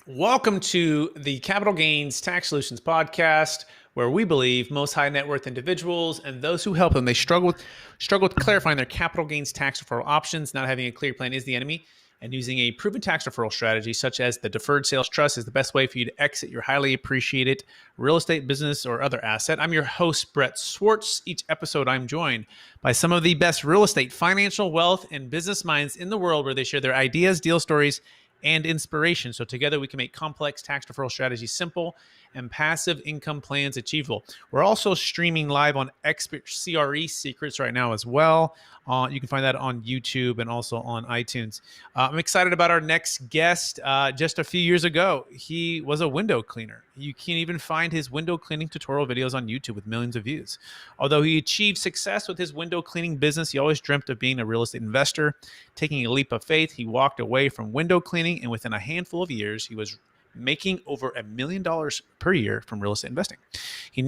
Welcome to the Capital Gains Tax Solutions podcast, where we believe most high net worth individuals and those who help them, they struggle with clarifying their capital gains tax referral options. Not having a clear plan is the enemy, and using a proven tax referral strategy such as the deferred sales trust is the best way for you to exit your highly appreciated real estate business or other asset. I'm your host, Brett Swartz. Each episode, I'm joined by some of the best real estate, financial, wealth, and business minds in the world, where they share their ideas, deal stories, and inspiration. So together we can make complex tax deferral strategies simple and passive income plans achievable. We're also streaming live on Expert CRE Secrets right now as well. You can find that on YouTube and also on iTunes. I'm excited about our next guest. Just a few years ago, he was a window cleaner. You can even find his window cleaning tutorial videos on YouTube with millions of views. Although he achieved success with his window cleaning business, he always dreamt of being a real estate investor. Taking a leap of faith, he walked away from window cleaning, and within a handful of years, he was making over $1 million per year from real estate investing.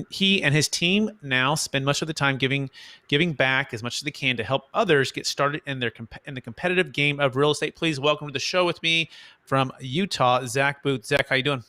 He and his team now spend much of the time giving back as much as they can to help others get started in the competitive game of real estate. Please welcome to the show with me from Utah, Zack Boothe. Zack, how you doing?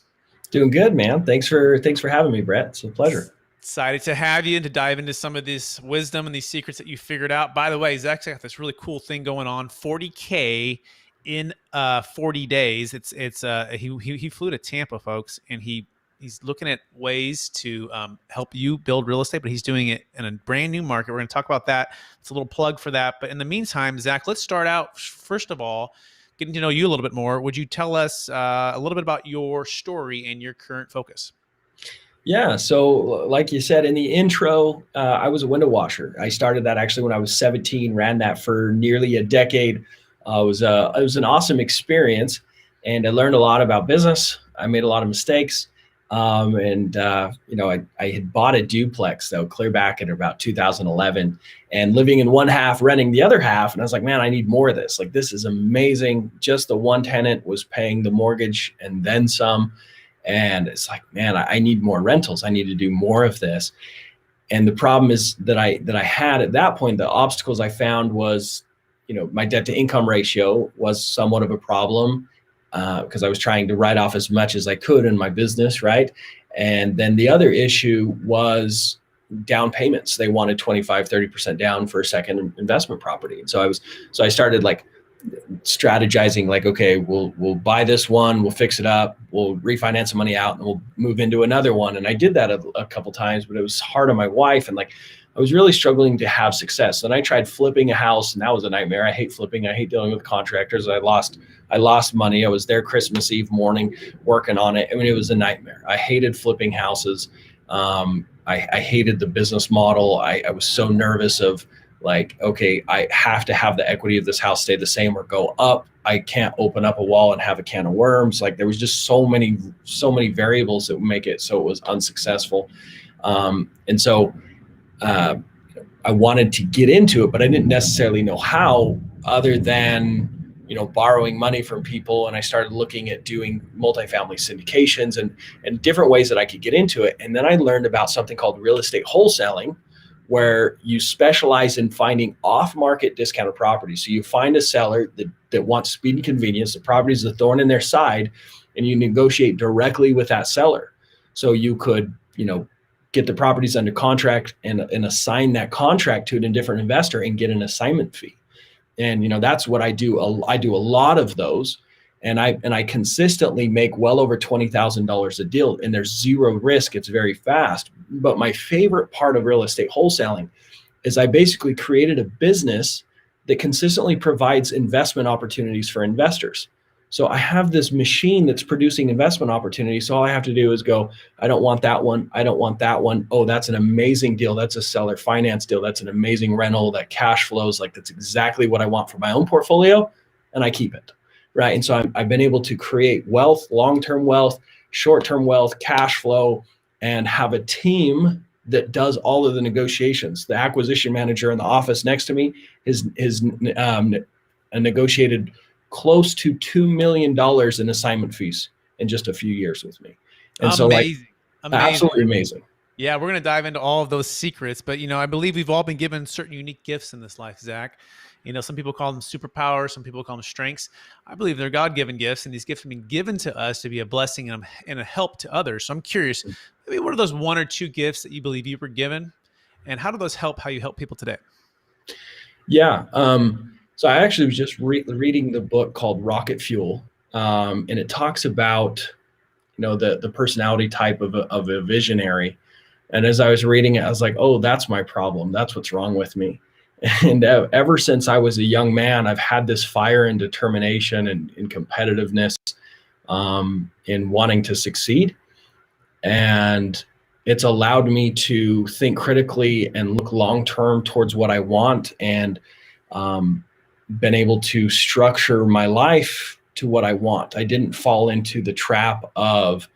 Doing good, man. Thanks for having me, Brett. It's a pleasure. Excited to have you and to dive into some of this wisdom and these secrets that you figured out. By the way, Zack's got this really cool thing going on, 40K in 40 days. He flew to Tampa, folks, and he's looking at ways to help you build real estate, but he's doing it in a brand new market. We're going to talk about that. It's a little plug for that. But in the meantime, Zack, let's start out, first of all, getting to know you a little bit more. Would you tell us a little bit about your story and your current focus? Yeah. So like you said in the intro, I was a window washer. I started that actually when I was 17, ran that for nearly a decade. It was an awesome experience, and I learned a lot about business. I made a lot of mistakes. I had bought a duplex though, clear back in about 2011, and living in one half, renting the other half. And I was like, man, I need more of this. Like, this is amazing. Just the one tenant was paying the mortgage and then some. And it's like, man, I need more rentals. I need to do more of this. And the problem is that I had at that point, the obstacles I found was, my debt to income ratio was somewhat of a problem because I was trying to write off as much as I could in my business, right? And then the other issue was down payments. They wanted 25, 30% down for a second investment property. And so I started like strategizing, like, okay, we'll buy this one, we'll fix it up, we'll refinance the money out, and we'll move into another one. And I did that a couple times, but it was hard on my wife, and like I was really struggling to have success. And I tried flipping a house, and that was a nightmare. I hate flipping. I hate dealing with contractors. I lost money. I was there Christmas Eve morning working on it. I mean, it was a nightmare. I hated flipping houses. I hated the business model. I was so nervous of, like, okay, I have to have the equity of this house stay the same or go up. I can't open up a wall and have a can of worms. Like, there was just so many variables that would make it so it was unsuccessful. And so I wanted to get into it, but I didn't necessarily know how, other than, borrowing money from people. And I started looking at doing multifamily syndications and different ways that I could get into it. And then I learned about something called real estate wholesaling, where you specialize in finding off-market discounted properties. So you find a seller that wants speed and convenience. The property is a thorn in their side, and you negotiate directly with that seller. So you could, get the properties under contract and assign that contract to a different investor and get an assignment fee. And, that's what I do. I do a lot of those. And I consistently make well over $20,000 a deal, and there's zero risk. It's very fast. But my favorite part of real estate wholesaling is I basically created a business that consistently provides investment opportunities for investors. So I have this machine that's producing investment opportunities. So all I have to do is go, I don't want that one. I don't want that one. Oh, that's an amazing deal. That's a seller finance deal. That's an amazing rental that cash flows. Like, that's exactly what I want for my own portfolio. And I keep it. Right. And so I've been able to create wealth, long-term wealth, short-term wealth, cash flow and have a team that does all of the negotiations. The acquisition manager in the office next to me is negotiated close to $2 million in assignment fees in just a few years with me. And so like, Amazing. Amazing. absolutely amazing. Yeah, we're going to dive into all of those secrets, but I believe we've all been given certain unique gifts in this life, Zach. Some people call them superpowers, some people call them strengths. I believe they're God-given gifts, and these gifts have been given to us to be a blessing and a help to others. So I'm curious, maybe what are those one or two gifts that you believe you were given, and how do those help how you help people today? Yeah. So I actually was just reading the book called Rocket Fuel, and it talks about the personality type of a visionary. And as I was reading it, I was like, oh, that's my problem. That's what's wrong with me. And ever since I was a young man, I've had this fire and determination and competitiveness in wanting to succeed. And it's allowed me to think critically and look long-term towards what I want, and been able to structure my life to what I want. I didn't fall into the trap of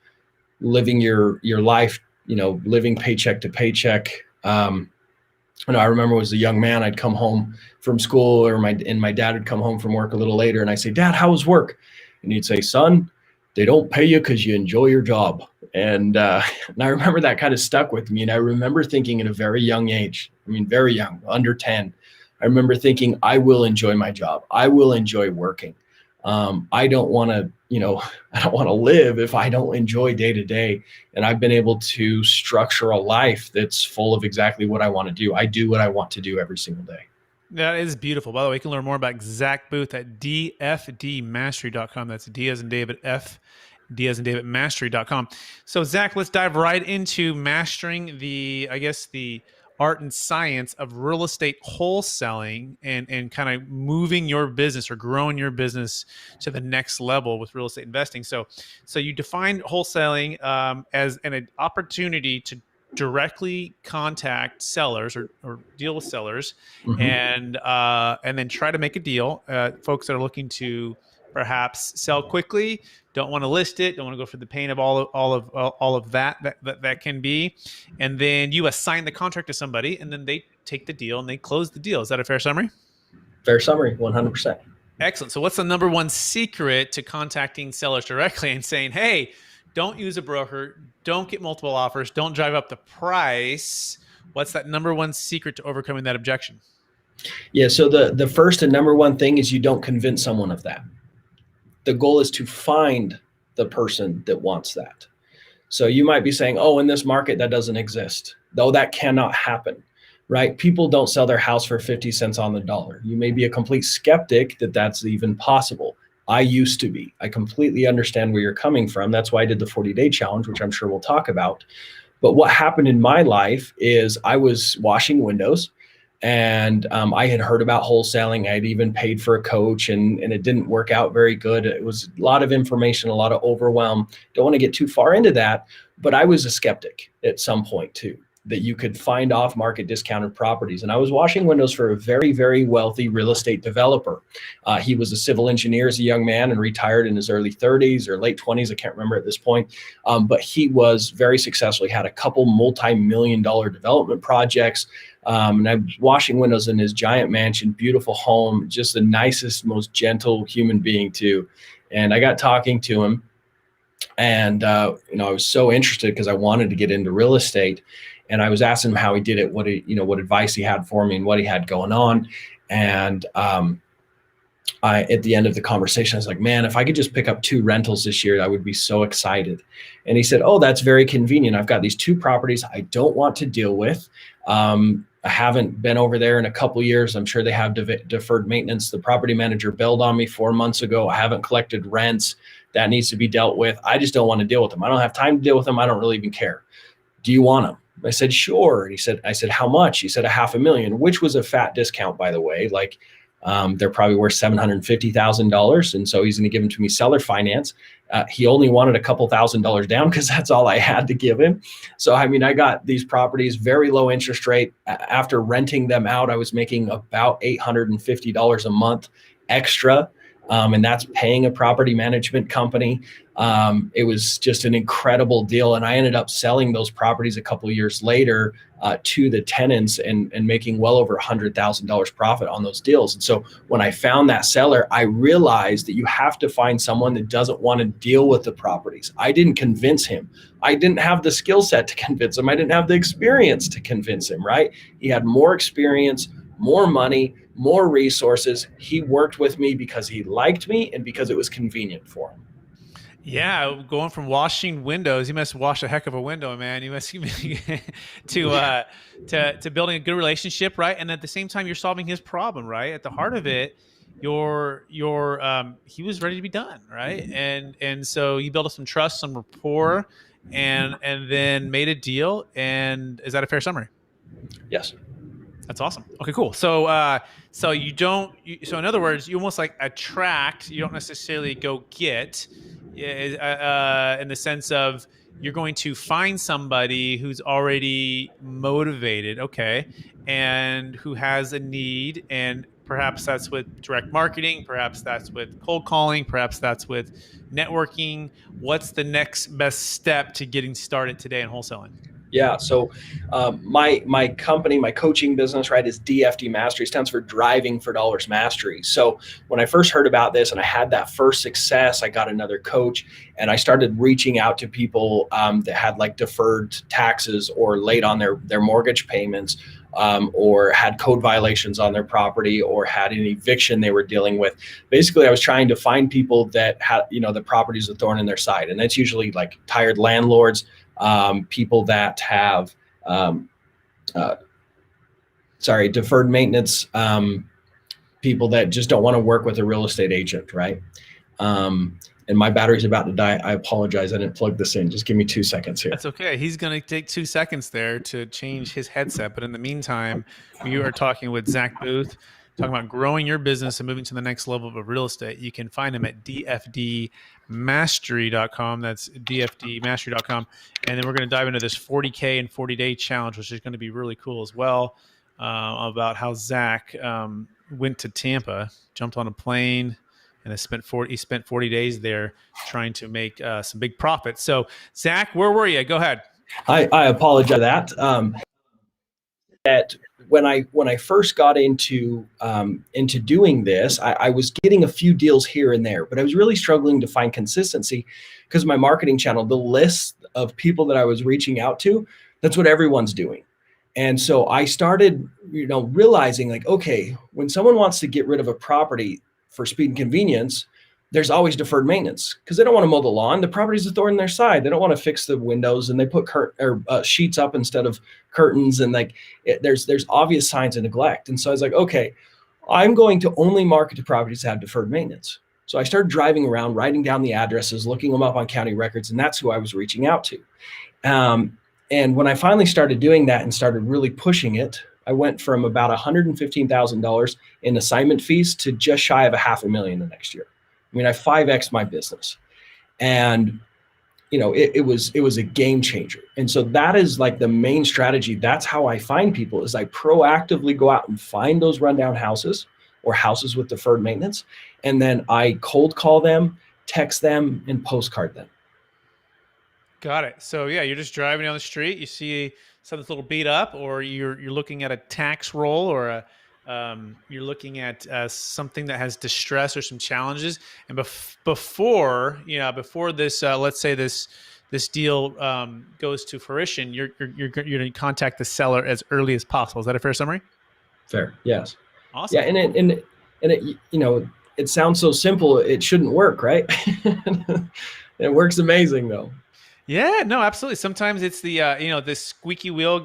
living your life, living paycheck to paycheck. I remember as a young man, I'd come home from school, or my dad would come home from work a little later, and I'd say, "Dad, how was work?" And he'd say, "Son, they don't pay you because you enjoy your job." And I remember that kind of stuck with me. And I remember thinking at a very young age, very young, under 10, I remember thinking, I will enjoy my job. I will enjoy working. I don't want to live if I don't enjoy day to day. And I've been able to structure a life that's full of exactly what I want to do. I do what I want to do every single day. That is beautiful. By the way, you can learn more about Zack Boothe at dfdmastery.com. That's D as in David, F, D as in David, mastery.com. So Zach, let's dive right into mastering the art and science of real estate wholesaling and kind of moving your business or growing your business to the next level with real estate investing. So you defined wholesaling as an opportunity to directly contact sellers or deal with sellers, Mm-hmm. and then try to make a deal. Folks that are looking to perhaps sell quickly, don't want to list it, don't want to go through the pain of all of that can be, and then you assign the contract to somebody, and then they take the deal and they close the deal. Is that a fair summary? Fair summary, 100%. Excellent. So what's the number one secret to contacting sellers directly and saying, hey, don't use a broker, don't get multiple offers, don't drive up the price? What's that number one secret to overcoming that objection? Yeah, so the first and number one thing is you don't convince someone of that. The goal is to find the person that wants that. So you might be saying, oh, in this market, that doesn't exist. Though that cannot happen, right? People don't sell their house for 50 cents on the dollar. You may be a complete skeptic that that's even possible. I used to be. I completely understand where you're coming from. That's why I did the 40-day challenge, which I'm sure we'll talk about. But what happened in my life is I was washing windows, and I had heard about wholesaling. I had even paid for a coach, and it didn't work out very good. It was a lot of information, a lot of overwhelm. Don't want to get too far into that, but I was a skeptic at some point too, that you could find off-market discounted properties. And I was washing windows for a very, very wealthy real estate developer. He was a civil engineer as a young man and retired in his early 30s or late 20s. I can't remember at this point. But he was very successful. He had a couple multi-million-dollar development projects. And I was washing windows in his giant mansion, beautiful home, just the nicest, most gentle human being too. And I got talking to him, and I was so interested because I wanted to get into real estate. And I was asking him how he did it, what advice he had for me and what he had going on. And at the end of the conversation, I was like, man, if I could just pick up 2 rentals this year, I would be so excited. And he said, oh, that's very convenient. I've got these 2 properties I don't want to deal with. I haven't been over there in a couple years. I'm sure they have deferred maintenance. The property manager bailed on me 4 months ago. I haven't collected rents. That needs to be dealt with. I just don't want to deal with them. I don't have time to deal with them. I don't really even care. Do you want them? I said, sure. And I said, how much? He said, $500,000, which was a fat discount, by the way. Like, they're probably worth $750,000. And so he's going to give them to me seller finance. He only wanted a couple $1,000s down because that's all I had to give him. So, I got these properties, very low interest rate. After renting them out, I was making about $850 a month extra. and that's paying a property management company. It was just an incredible deal, and I ended up selling those properties a couple of years later to the tenants and making well over $100,000 profit on those deals. And so when I found that seller, I realized that you have to find someone that doesn't want to deal with the properties. I didn't convince him. I didn't have the skill set to convince him. I didn't have the experience to convince him, right? He had more experience, more money, more resources. He worked with me because he liked me and because it was convenient for him. Yeah, going from washing windows, you must wash a heck of a window, man. You must to building a good relationship, right? And at the same time, you're solving his problem, right? At the heart of it, he was ready to be done, right? And so you built up some trust, some rapport, and then made a deal. And is that a fair summary? Yes. That's awesome. Okay, cool. So in other words, you almost like attract. You don't necessarily go get, in the sense of you're going to find somebody who's already motivated, okay, and who has a need, and perhaps that's with direct marketing, perhaps that's with cold calling, perhaps that's with networking. What's the next best step to getting started today in wholesaling? Yeah. So my company, my coaching business, right, is DFD Mastery. It stands for Driving for Dollars Mastery. So when I first heard about this and I had that first success, I got another coach and I started reaching out to people that had like deferred taxes or late on their mortgage payments, or had code violations on their property or had an eviction they were dealing with. Basically, I was trying to find people that had, the property's a thorn in their side. And that's usually like tired landlords, people that have, deferred maintenance, people that just don't want to work with a real estate agent, right? And my battery's about to die. I apologize. I didn't plug this in. Just give me 2 seconds here. That's okay. He's going to take 2 seconds there to change his headset. But in the meantime, you are talking with Zack Boothe, talking about growing your business and moving to the next level of real estate. You can find him at dfdmastery.com. That's dfdmastery.com. And then we're going to dive into this 40K and 40-day challenge, which is going to be really cool as well, about how Zack went to Tampa, jumped on a plane, and he spent 40 days there trying to make some big profits. So, Zack, where were you? Go ahead. I apologize for that. That when I first got into doing this, I was getting a few deals here and there, but I was really struggling to find consistency because my marketing channel, the list of people that I was reaching out to, that's what everyone's doing. And so I started, realizing like, okay, when someone wants to get rid of a property for speed and convenience, there's always deferred maintenance because they don't want to mow the lawn. The property's a thorn in their side. They don't want to fix the windows, and they put sheets up instead of curtains. And there's obvious signs of neglect. And so I was like, okay, I'm going to only market to properties that have deferred maintenance. So I started driving around, writing down the addresses, looking them up on county records, and that's who I was reaching out to. And when I finally started doing that and started really pushing it, I went from about $115,000 in assignment fees to just shy of $500,000 the next year. I mean, I 5X'd my business, and it was a game changer. And so that is like the main strategy. That's how I find people, is I proactively go out and find those rundown houses or houses with deferred maintenance, and then I cold call them, text them, and postcard them. Got it. So yeah, you're just driving down the street, you see something that's a little beat up, or you're looking at a tax roll, or you're looking at something that has distress or some challenges. And before this, let's say this deal goes to fruition, you're going to contact the seller as early as possible. Is that a fair summary? Fair. Yes. Awesome. Yeah, and it sounds so simple. It shouldn't work, right? It works amazing though. Yeah, no, absolutely. Sometimes it's the the squeaky wheel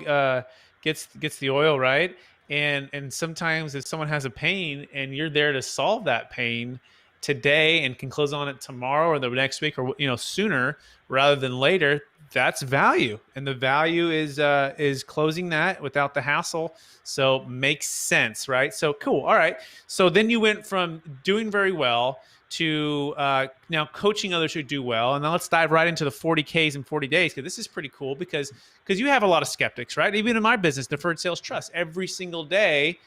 gets the oil, right? And sometimes if someone has a pain and you're there to solve that pain today and can close on it tomorrow or the next week or sooner rather than later, that's value. And the value is closing that without the hassle. So makes sense, right? So cool. All right. So then you went from doing very well to now coaching others who do well. And then let's dive right into the 40Ks and 40 days, because this is pretty cool because you have a lot of skeptics, right? Even in my business, Deferred Sales Trust, every single day,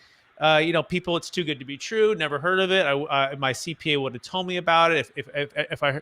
people, it's too good to be true. Never heard of it. My CPA would have told me about it if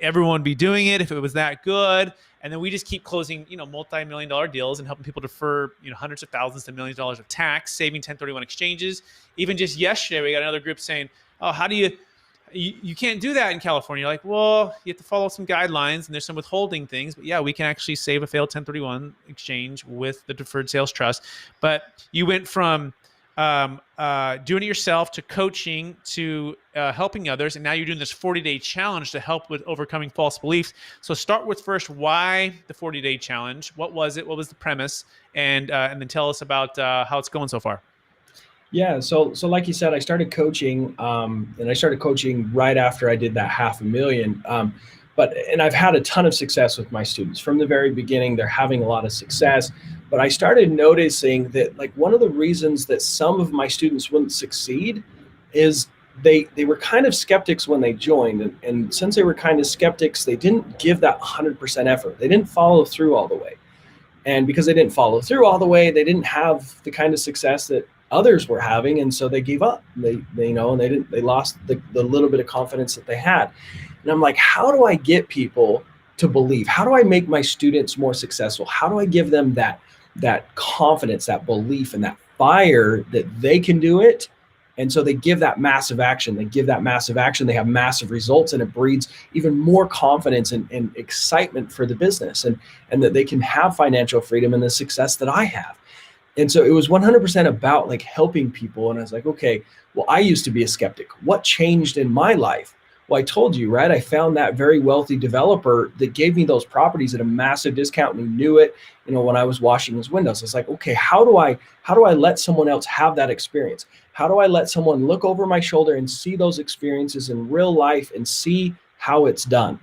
everyone would be doing it if it was that good. And then we just keep closing, multi-million-dollar deals and helping people defer, hundreds of thousands to millions of dollars of tax, saving 1031 exchanges. Even just yesterday, we got another group saying, "Oh, how do you can't do that in California." You're like, well, you have to follow some guidelines and there's some withholding things, but yeah, we can actually save a failed 1031 exchange with the deferred sales trust. But you went from doing it yourself to coaching to helping others, and now you're doing this 40-day challenge to help with overcoming false beliefs. So start with first, why the 40-day challenge? What was it? What was the premise? And then tell us about how it's going so far. Yeah, so like you said, I started coaching, and I started coaching right after I did that $500,000. And I've had a ton of success with my students from the very beginning. They're having a lot of success, but I started noticing that like one of the reasons that some of my students wouldn't succeed is they were kind of skeptics when they joined, and since they were kind of skeptics, they didn't give that 100% effort. They didn't follow through all the way, and because they didn't follow through all the way, they didn't have the kind of success that others were having, and so they gave up. They lost the little bit of confidence that they had. And I'm like, how do I get people to believe? How do I make my students more successful? How do I give them that confidence, that belief, and that fire that they can do it? And so they give that massive action. They have massive results, and it breeds even more confidence and excitement for the business, and that they can have financial freedom and the success that I have. And so it was 100% about like helping people. And I was like, okay, well, I used to be a skeptic. What changed in my life? Well, I told you, right? I found that very wealthy developer that gave me those properties at a massive discount. And he knew it, when I was washing his windows. I was like, okay, how do I let someone else have that experience? How do I let someone look over my shoulder and see those experiences in real life and see how it's done?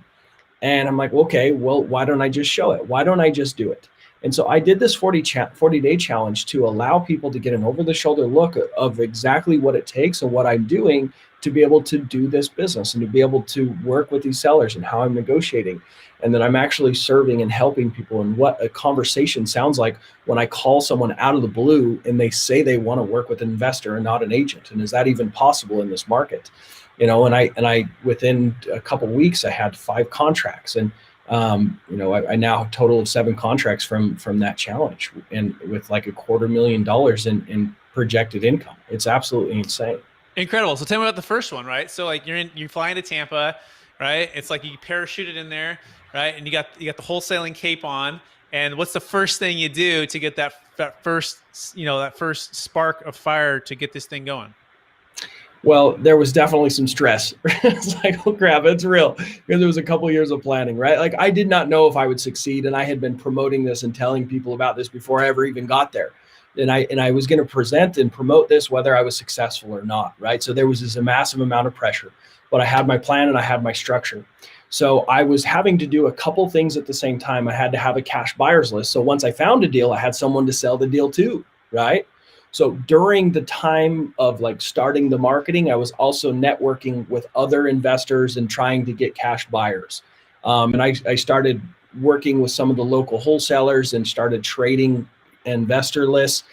And I'm like, okay, well, why don't I just show it? Why don't I just do it? And so I did this 40-day challenge to allow people to get an over-the-shoulder look of exactly what it takes and what I'm doing to be able to do this business and to be able to work with these sellers and how I'm negotiating. And then I'm actually serving and helping people, and what a conversation sounds like when I call someone out of the blue and they say they want to work with an investor and not an agent. And is that even possible in this market? And I within a couple of weeks, I had 5 contracts, and I now have a total of 7 contracts from that challenge, and with like $250,000 in projected income. It's absolutely insane. Incredible. So tell me about the first one, right? So like you're flying to Tampa, right? It's like you parachuted in there, right? And you got the wholesaling cape on. And what's the first thing you do to get that first spark of fire to get this thing going? Well, there was definitely some stress. It's like, oh crap, it's real. Because there was a couple of years of planning, right? Like I did not know if I would succeed, and I had been promoting this and telling people about this before I ever even got there. And I was going to present and promote this whether I was successful or not, right? So there was this a massive amount of pressure, but I had my plan and I had my structure. So I was having to do a couple things at the same time. I had to have a cash buyers list. So once I found a deal, I had someone to sell the deal to, right? So during the time of like starting the marketing, I was also networking with other investors and trying to get cash buyers. And I started working with some of the local wholesalers and started trading investor lists.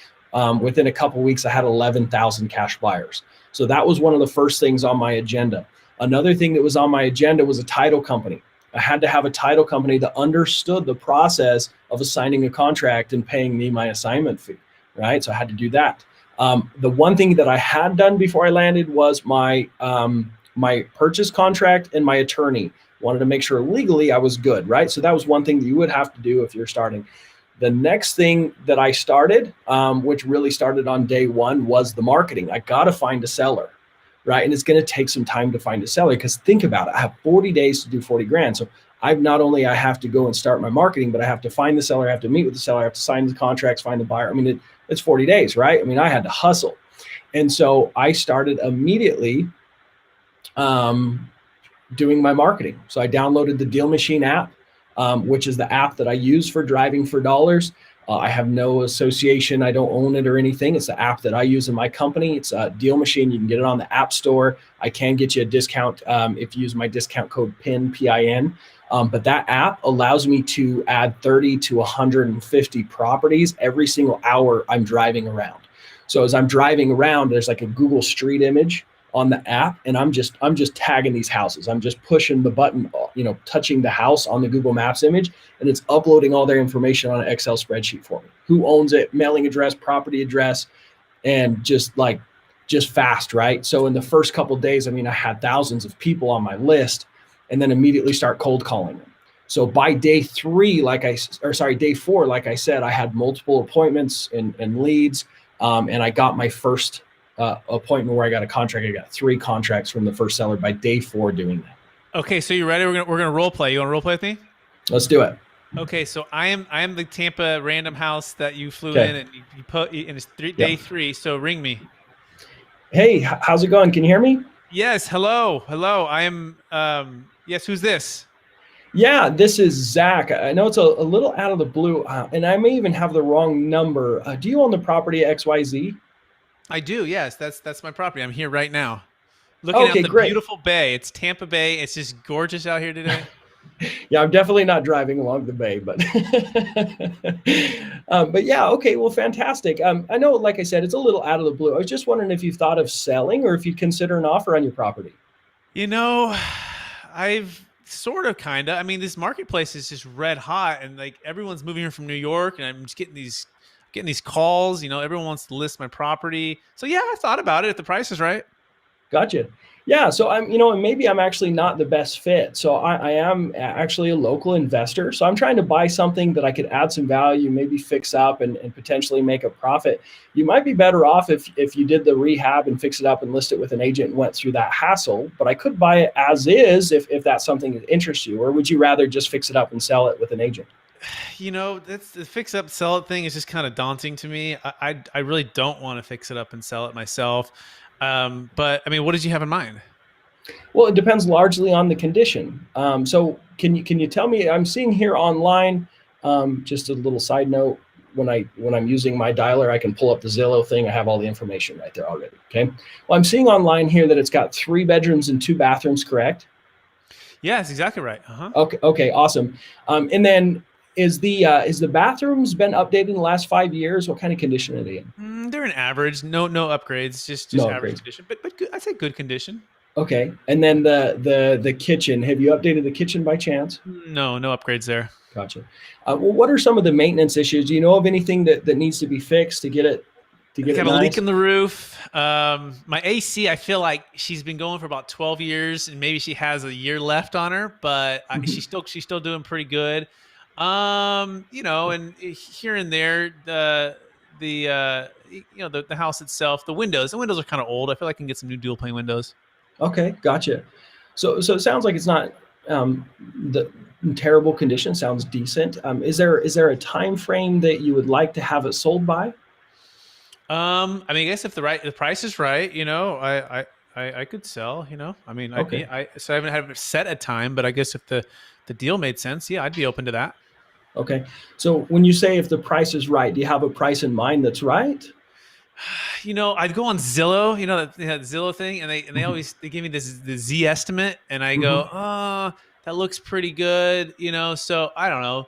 Within a couple of weeks, I had 11,000 cash buyers. So that was one of the first things on my agenda. Another thing that was on my agenda was a title company. I had to have a title company that understood the process of assigning a contract and paying me my assignment fee. Right. So I had to do that. The one thing that I had done before I landed was my purchase contract, and my attorney wanted to make sure legally I was good. Right. So that was one thing that you would have to do if you're starting. The next thing that I started, which really started on day one, was the marketing. I got to find a seller. Right. And it's going to take some time to find a seller, because think about it. I have 40 days to do 40 grand. So I have to go and start my marketing, but I have to find the seller, I have to meet with the seller, I have to sign the contracts, find the buyer. I mean, it's 40 days, right? I mean, I had to hustle. And so I started immediately doing my marketing. So I downloaded the Deal Machine app, which is the app that I use for driving for dollars. I have no association. I don't own it or anything. It's the app that I use in my company. It's a Deal Machine. You can get it on the App Store. I can get you a discount if you use my discount code PIN, PIN. But that app allows me to add 30 to 150 properties every single hour I'm driving around. So as I'm driving around, there's like a Google Street image on the app, and I'm just tagging these houses. I'm just pushing the button, touching the house on the Google Maps image, and it's uploading all their information on an Excel spreadsheet for me. Who owns it, mailing address, property address, and just fast, right? So in the first couple of days, I mean, I had thousands of people on my list, and then immediately start cold calling them. So by day day 4, like I said, I had multiple appointments and leads, and I got my first appointment where I got a contract. I got 3 contracts from the first seller by day 4 doing that. Okay, so you ready? We're gonna role play. You want to role play with me? Let's do it. Okay, so I am the Tampa random house that you flew Okay. in, and you put in. It's day 3. So ring me. Hey, how's it going? Can you hear me? Yes. Hello. I am. Yes. Who's this? Yeah, this is Zach. I know it's a little out of the blue, and I may even have the wrong number. Do you own the property at XYZ? I do. Yes. That's my property. I'm here right now, looking at the Great. beautiful bay. It's Tampa Bay. It's just gorgeous out here today. Yeah, I'm definitely not driving along the bay, but yeah, okay, well, fantastic. I know, like I said, it's a little out of the blue. I was just wondering if you thought of selling or if you'd consider an offer on your property. I've sort of, kind of. I mean, this marketplace is just red hot, and like everyone's moving here from New York, and I'm just getting these calls. Everyone wants to list my property. So yeah, I thought about it if the price is right. Gotcha. Yeah, so and maybe I'm actually not the best fit. So I am actually a local investor. So I'm trying to buy something that I could add some value, maybe fix up and potentially make a profit. You might be better off if you did the rehab and fix it up and list it with an agent and went through that hassle. But I could buy it as is if that's something that interests you. Or would you rather just fix it up and sell it with an agent? That's the fix up sell it thing is just kind of daunting to me. I really don't want to fix it up and sell it myself. But I mean, what did you have in mind? Well, it depends largely on the condition. So can you tell me? I'm seeing here online. Just a little side note: when I'm using my dialer, I can pull up the Zillow thing. I have all the information right there already. Okay. Well, I'm seeing online here that it's got 3 bedrooms and 2 bathrooms. Correct? Yeah, that's exactly right. Okay. Okay. Awesome. And then is the bathrooms been updated in the last 5 years? What kind of condition are they in? They're an average. No upgrades. Just No average upgrades. condition. But good, I'd say good condition. Okay. And then the kitchen. Have you updated the kitchen by chance? No upgrades there. Gotcha. Well, what are some of the maintenance issues? Do you know of anything that needs to be fixed to get it Got a nice? leak in the roof. My AC, I feel like she's been going for about 12 years, and maybe she has a year left on her, but she's still doing pretty good. And here and there, the house itself, the windows are kind of old. I feel like I can get some new dual pane windows. Okay, gotcha. So it sounds like it's not the terrible condition. Sounds decent. Is there a time frame that you would like to have it sold by? I mean, I guess if the price is right, I could sell. I mean, Okay. I haven't set a time, but I guess if the deal made sense, yeah, I'd be open to that. Okay. So when you say if the price is right, do you have a price in mind that's right? I'd go on Zillow, that Zillow thing, and they always give me the Z estimate, and I go, oh, that looks pretty good, So I don't know,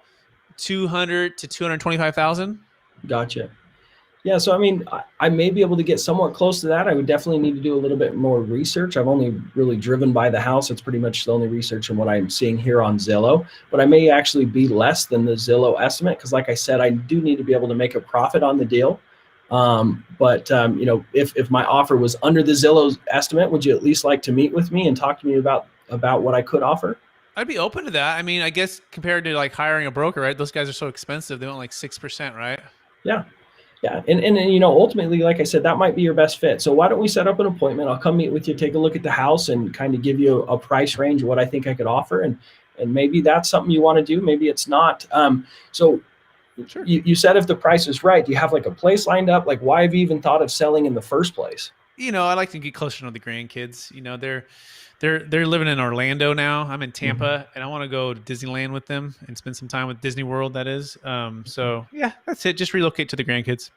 200 to 225,000. Gotcha. Yeah, so I mean, I may be able to get somewhat close to that. I would definitely need to do a little bit more research. I've only really driven by the house. It's pretty much the only research in what I'm seeing here on Zillow. But I may actually be less than the Zillow estimate because, like I said, I do need to be able to make a profit on the deal. If my offer was under the Zillow estimate, would you at least like to meet with me and talk to me about what I could offer? I'd be open to that. I mean, I guess compared to like hiring a broker, right? Those guys are so expensive. They want like 6%, right? Yeah. Yeah. And ultimately, like I said, that might be your best fit. So why don't we set up an appointment? I'll come meet with you, take a look at the house and kind of give you a price range of what I think I could offer. And maybe that's something you want to do. Maybe it's not. So Sure. you said if the price is right, do you have like a place lined up? Like why have you even thought of selling in the first place? I like to get closer to the grandkids. They're living in Orlando now. I'm in Tampa, and I want to go to Disneyland with them and spend some time with Disney World. That is. So yeah, that's it. Just relocate to the grandkids.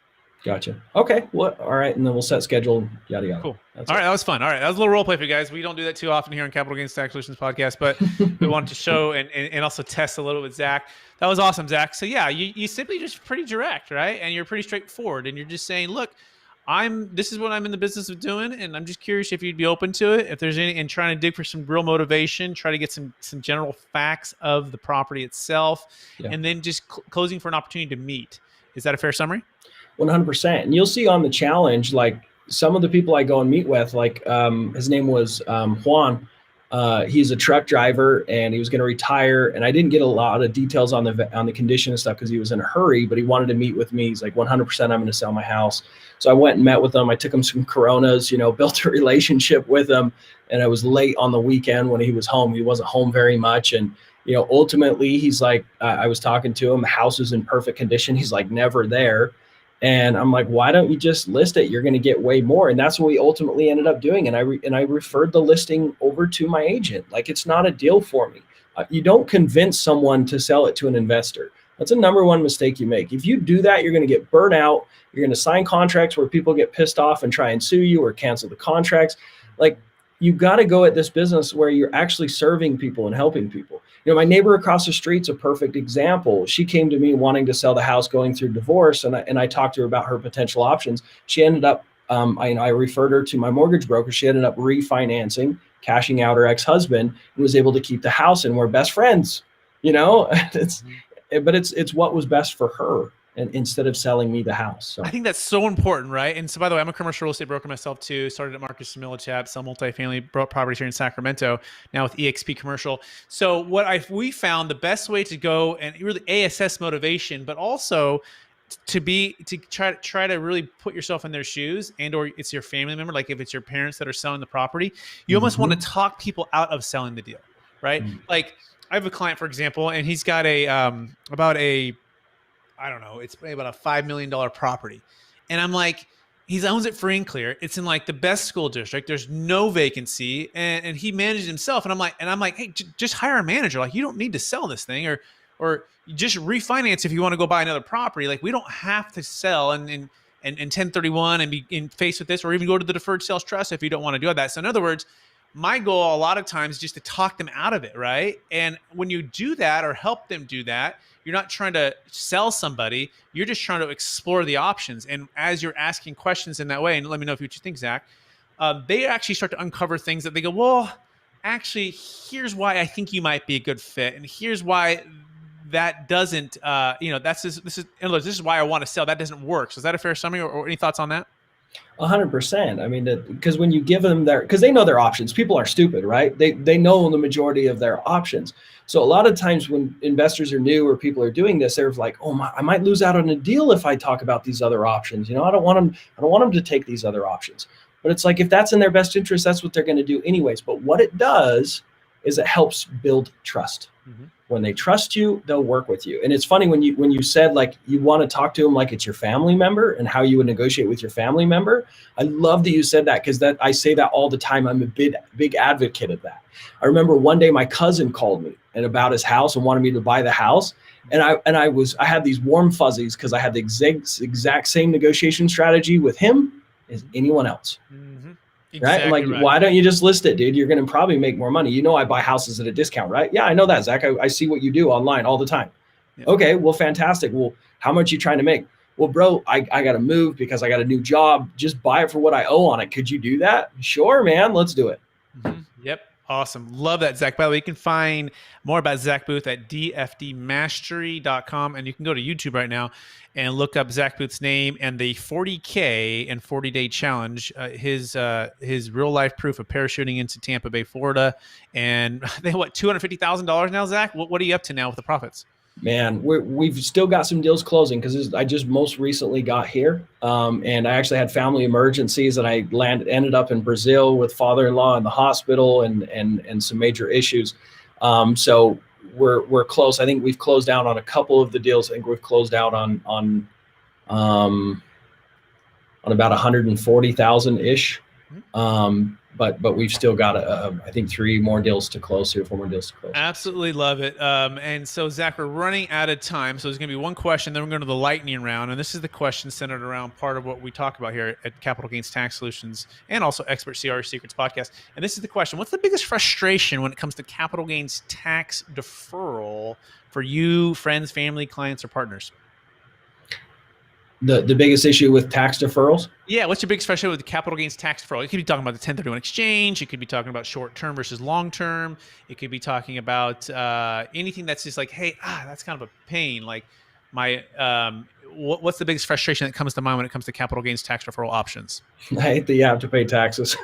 Gotcha. Okay. Well, all right. And then we'll set schedule, yada, yada. Cool. All right. That was fun. All right. That was a little role play for you guys. We don't do that too often here on Capital Gains Tax Solutions podcast, but we wanted to show and also test a little with Zach. That was awesome, Zach. So yeah, you simply just pretty direct, right? And you're pretty straightforward, and you're just saying, look, this is what I'm in the business of doing, and I'm just curious if you'd be open to it. If there's any, and trying to dig for some real motivation, try to get some general facts of the property itself, Yeah. and then just closing for an opportunity to meet. Is that a fair summary? 100%. And you'll see on the challenge, like some of the people I go and meet with, like his name was Juan. He's a truck driver and he was going to retire. And I didn't get a lot of details on the condition and stuff because he was in a hurry, but he wanted to meet with me. He's like, 100%, I'm going to sell my house. So I went and met with him. I took him some Coronas, built a relationship with him. And it was late on the weekend when he was home. He wasn't home very much. And ultimately, he's like, I was talking to him. The house is in perfect condition. He's like, never there. And I'm like, why don't you just list it? You're going to get way more. And that's what we ultimately ended up doing. And I referred the listing over to my agent. Like, it's not a deal for me. You don't convince someone to sell it to an investor. That's a number one mistake you make. If you do that, you're going to get burnt out. You're going to sign contracts where people get pissed off and try and sue you or cancel the contracts. Like, you got to go at this business where you're actually serving people and helping people. My neighbor across the street's a perfect example. She came to me wanting to sell the house, going through divorce, and I talked to her about her potential options. She ended up, I referred her to my mortgage broker. She ended up refinancing, cashing out her ex-husband, and was able to keep the house, and we're best friends. It's what was best for her. And instead of selling me the house. So I think that's so important, right? And so, by the way, I'm a commercial real estate broker myself too. Started at Marcus & Millichap, sell multifamily properties here in Sacramento, now with EXP Commercial. So we found the best way to go and really assess motivation, but also to try to really put yourself in their shoes, and or it's your family member. Like if it's your parents that are selling the property, you almost want to talk people out of selling the deal, right? Like I have a client, for example, and he's got I don't know, it's about a $5 million property. And I'm like, he owns it free and clear. It's in like the best school district. There's no vacancy. And he managed himself. And I'm like, hey, just hire a manager. Like, you don't need to sell this thing or you just refinance if you want to go buy another property. Like, we don't have to sell and 1031 and be faced with this, or even go to the deferred sales trust if you don't want to do that. So in other words, my goal a lot of times is just to talk them out of it, right? And when you do that or help them do that, you're not trying to sell somebody. You're just trying to explore the options. And as you're asking questions in that way, and let me know what you think, Zach, they actually start to uncover things that they go, well, actually, here's why I think you might be a good fit. And here's why that doesn't, this is why I want to sell. That doesn't work. So is that a fair summary or any thoughts on that? 100%. I mean, because when you give them because they know their options, people are stupid, right? They know the majority of their options. So a lot of times when investors are new or people are doing this, they're like, oh my, I might lose out on a deal if I talk about these other options. I don't want them to take these other options. But it's like, if that's in their best interest, that's what they're going to do anyways. But what it does is it helps build trust. Mm-hmm. When they trust you, they'll work with you. And it's funny when you said like you want to talk to them like it's your family member and how you would negotiate with your family member. I love that you said that, because I say that all the time. I'm a big advocate of that. I remember one day my cousin called me and about his house and wanted me to buy the house. And I had these warm fuzzies because I had the exact same negotiation strategy with him as anyone else. Mm-hmm. Exactly, right? Like, why don't you just list it, dude? You're going to probably make more money. I buy houses at a discount, right? Yeah, I know that, Zach. I see what you do online all the time. Yeah. Okay, well, fantastic. Well, how much are you trying to make? Well, bro, I got to move because I got a new job. Just buy it for what I owe on it. Could you do that? Sure, man. Let's do it. Mm-hmm. Yep. Awesome. Love that, Zach. By the way, you can find more about Zack Boothe at dfdmastery.com. And you can go to YouTube right now and look up Zack Boothe's name and the 40K and 40-day challenge, his real life proof of parachuting into Tampa Bay, Florida. And they $250,000 now, Zach? What are you up to now with the profits? Man, we've still got some deals closing because I just most recently got here, and I actually had family emergencies, and I ended up in Brazil with father-in-law in the hospital and some major issues. So we're close. I think we've closed out on a couple of the deals. I think we've closed out on about 140,000 ish. But we've still got I think 3 more deals to close here, 4 more deals to close. Absolutely love it. And so, Zach, we're running out of time. So there's going to be one question, then we're going to the lightning round. And this is the question centered around part of what we talk about here at Capital Gains Tax Solutions and also Expert CRE Secrets podcast. And this is the question: what's the biggest frustration when it comes to capital gains tax deferral for you, friends, family, clients, or partners? The biggest issue with tax deferrals? Yeah, what's your biggest frustration with the capital gains tax deferral? It could be talking about the 1031 exchange. It could be talking about short term versus long term. It could be talking about anything that's just like, hey, that's kind of a pain. Like my, what's the biggest frustration that comes to mind when it comes to capital gains tax deferral options? I hate that you have to pay taxes.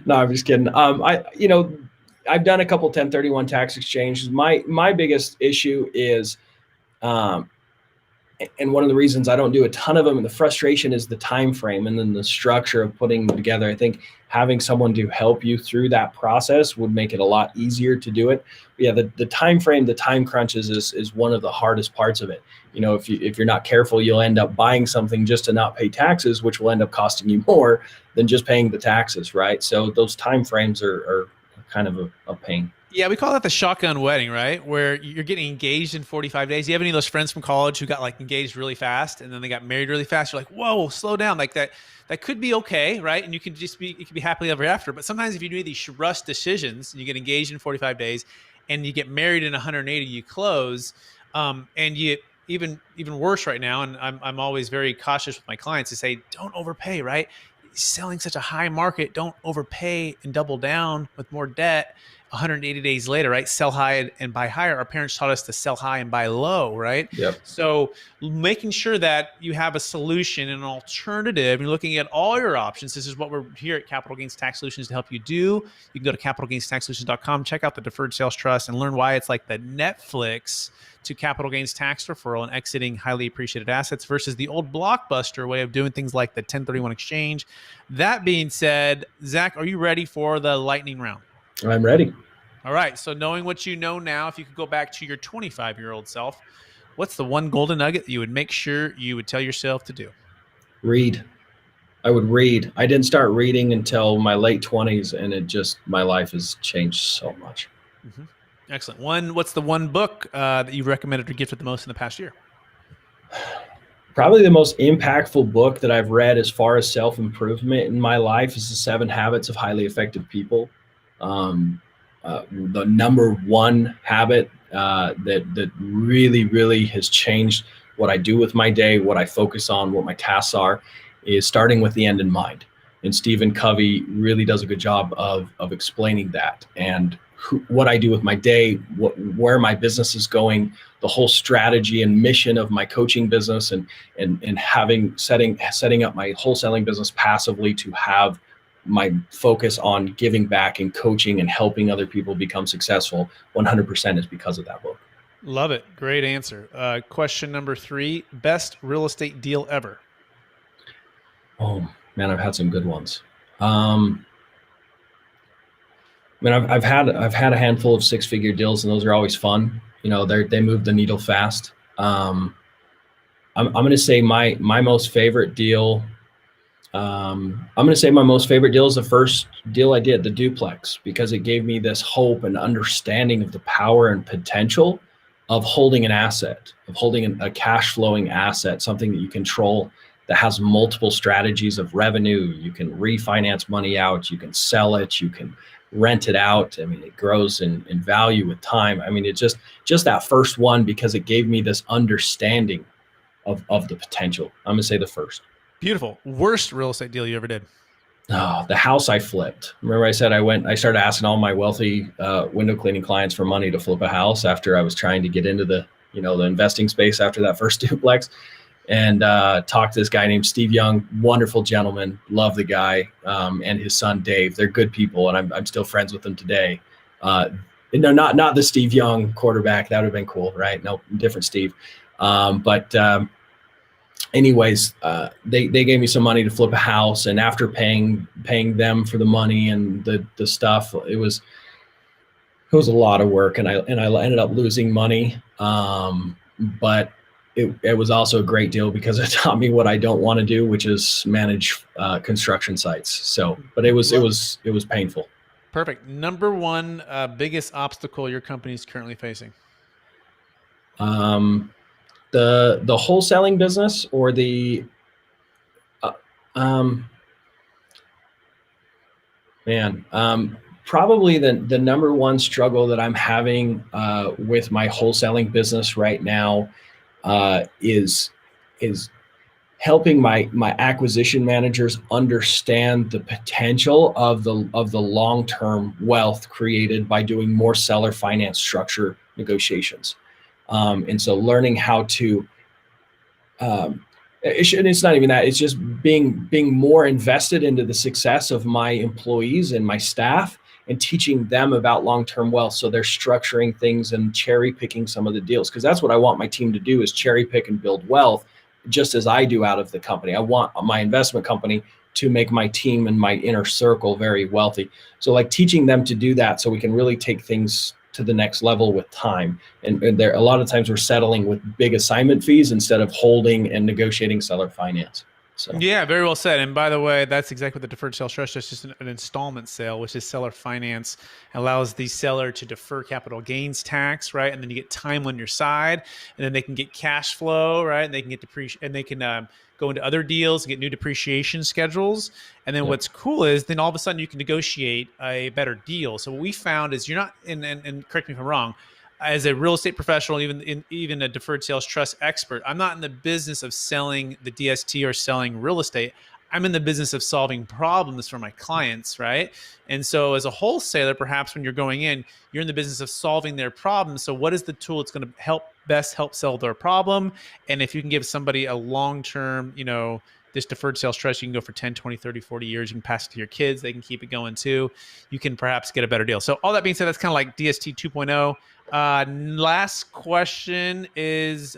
No, I'm just kidding. I've done a couple 1031 tax exchanges. My biggest issue is, um, and one of the reasons I don't do a ton of them, and the frustration is the time frame and then the structure of putting them together. I think having someone to help you through that process would make it a lot easier to do it. But yeah, the time frame, the time crunches is one of the hardest parts of it. If you're not careful, you'll end up buying something just to not pay taxes, which will end up costing you more than just paying the taxes, right? So those time frames are kind of a pain. Yeah, we call that the shotgun wedding, right? Where you're getting engaged in 45 days. You have any of those friends from college who got like engaged really fast and then they got married really fast? You're like, whoa, slow down. Like that could be okay, right? And it could be happily ever after. But sometimes if you do these rush decisions and you get engaged in 45 days and you get married in 180, you close, and you even worse right now. And I'm always very cautious with my clients to say, don't overpay, right? Selling such a high market, don't overpay and double down with more debt 180 days later, right? Sell high and buy higher. Our parents taught us to sell high and buy low, right? Yep. So making sure that you have a solution and an alternative, you're looking at all your options. This is what we're here at Capital Gains Tax Solutions to help you do. You can go to capitalgainstaxsolutions.com, check out the Deferred Sales Trust, and learn why it's like the Netflix to capital gains tax deferral and exiting highly appreciated assets versus the old blockbuster way of doing things like the 1031 exchange. That being said, Zach, are you ready for the lightning round? I'm ready. All right. So knowing what you know now, if you could go back to your 25-year-old self, what's the one golden nugget that you would make sure you would tell yourself to do? Read. I would read. I didn't start reading until my late 20s, and my life has changed so much. Mm-hmm. Excellent. What's the one book that you've recommended or gifted the most in the past year? Probably the most impactful book that I've read as far as self-improvement in my life is The 7 Habits of Highly Effective People. The number one habit that really, really has changed what I do with my day, what I focus on, what my tasks are, is starting with the end in mind. And Stephen Covey really does a good job of explaining that, and what I do with my day, where my business is going, the whole strategy and mission of my coaching business, and setting up my wholesaling business passively to have my focus on giving back and coaching and helping other people become successful 100% is because of that book. Love it. Great answer. Question number 3, best real estate deal ever. Oh man, I've had some good ones. I've had a handful of 6-figure deals, and those are always fun. They move the needle fast. I'm going to say my most favorite deal. I'm going to say my most favorite deal is the first deal I did, the duplex, because it gave me this hope and understanding of the power and potential of holding an asset, of holding a cash flowing asset, something that you control, that has multiple strategies of revenue. You can refinance money out, you can sell it, you can rent it out. I mean, it grows in value with time. I mean, it just that first one, because it gave me this understanding of the potential. I'm going to say the first. Beautiful. Worst real estate deal you ever did? Oh, the house I flipped. Remember I said I started asking all my wealthy window cleaning clients for money to flip a house after I was trying to get into the investing space after that first duplex, and talked to this guy named Steve Young, wonderful gentleman, love the guy, and his son Dave. They're good people, and I'm still friends with them today. No, not the Steve Young quarterback. That would have been cool, right? No, different Steve. Anyways, they gave me some money to flip a house, and after paying them for the money and the stuff, it was a lot of work, and I ended up losing money. But it was also a great deal because it taught me what I don't want to do, which is manage construction sites. So, but it was painful. Perfect. Number one biggest obstacle your company is currently facing? The wholesaling business, or the probably the number one struggle that I'm having with my wholesaling business right now is is helping my acquisition managers understand the potential of the long-term wealth created by doing more seller finance structure negotiations. And so learning how to it's not even that, it's just being more invested into the success of my employees and my staff, and teaching them about long-term wealth, so they're structuring things and cherry picking some of the deals, because that's what I want my team to do, is cherry pick and build wealth, just as I do out of the company. I want my investment company to make my team and my inner circle very wealthy. So like teaching them to do that, so we can really take things to the next level with time. And there, a lot of times we're settling with big assignment fees instead of holding and negotiating seller finance. So Yeah, very well said. And by the way, that's exactly what the deferred sales trust is, just an installment sale, which is seller finance, allows the seller to defer capital gains tax, right? And then you get time on your side, and then they can get cash flow, right? And they can get and they can go into other deals and get new depreciation schedules. And then yeah, what's cool is then all of a sudden you can negotiate a better deal. So what we found is you're not, and correct me if I'm wrong, as a real estate professional, even a deferred sales trust expert, I'm not in the business of selling the DST or selling real estate. I'm in the business of solving problems for my clients, right? And so as a wholesaler, perhaps when you're going in, you're in the business of solving their problems. So what is the tool that's going to help sell their problem? And if you can give somebody a long-term, this deferred sales trust, you can go for 10, 20, 30, 40 years. You can pass it to your kids. They can keep it going too. You can perhaps get a better deal. So all that being said, that's kind of like DST 2.0. Last question is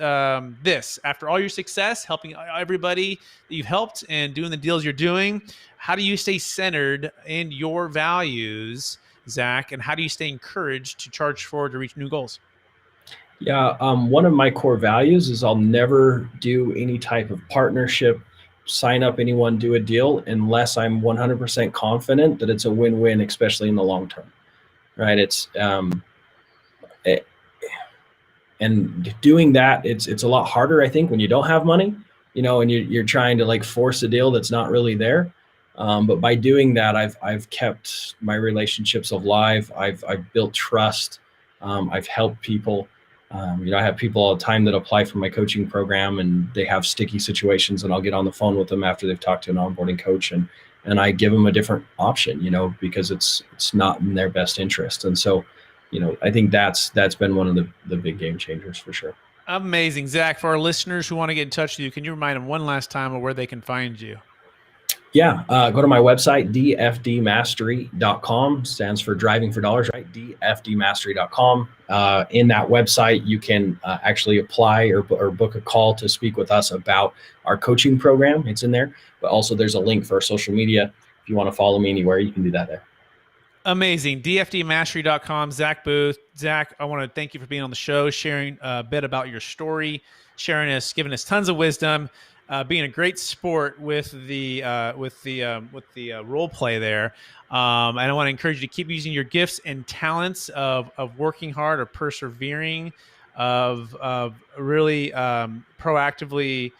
this. After all your success, helping everybody that you've helped and doing the deals you're doing, how do you stay centered in your values, Zack? And how do you stay encouraged to charge forward to reach new goals? yeah. One of my core values is I'll never do any type of partnership, sign up anyone, do a deal unless I'm 100% confident that it's a win-win, especially in the long term. Right? It, and doing that, it's a lot harder, I think, when you don't have money, and you're trying to like force a deal that's not really there. But by doing that, I've kept my relationships alive. I've built trust. I've helped people. I have people all the time that apply for my coaching program, and they have sticky situations, and I'll get on the phone with them after they've talked to an onboarding coach, and I give them a different option, because it's not in their best interest. And so, I think that's been one of the big game changers for sure. Amazing. Zack, for our listeners who want to get in touch with you, can you remind them one last time of where they can find you? Yeah, go to my website, dfdmastery.com, stands for driving for dollars, right? dfdmastery.com. In that website, you can actually apply or book a call to speak with us about our coaching program. It's in there, but also there's a link for our social media. If you want to follow me anywhere, you can do that there. Amazing. dfdmastery.com. Zack Boothe. Zack, I want to thank you for being on the show, sharing a bit about your story, giving us tons of wisdom, being a great sport with the role play there. And I want to encourage you to keep using your gifts and talents of working hard or persevering, of really proactively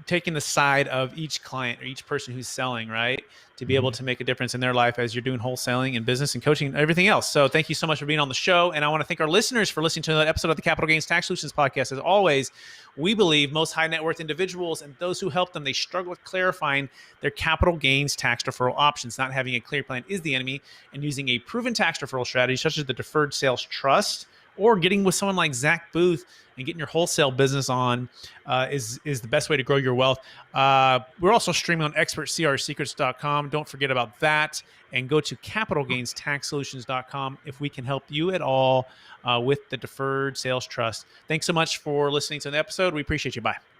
taking the side of each client or each person who's selling, right? To be able to make a difference in their life as you're doing wholesaling and business and coaching and everything else. So thank you so much for being on the show. And I want to thank our listeners for listening to another episode of the Capital Gains Tax Solutions podcast. As always, we believe most high net worth individuals and those who help them, they struggle with clarifying their capital gains tax deferral options. Not having a clear plan is the enemy, and using a proven tax deferral strategy such as the deferred sales trust, or getting with someone like Zack Boothe and getting your wholesale business on is the best way to grow your wealth. We're also streaming on expertcrsecrets.com. Don't forget about that. And go to capitalgainstaxsolutions.com if we can help you at all with the deferred sales trust. Thanks so much for listening to the episode. We appreciate you. Bye.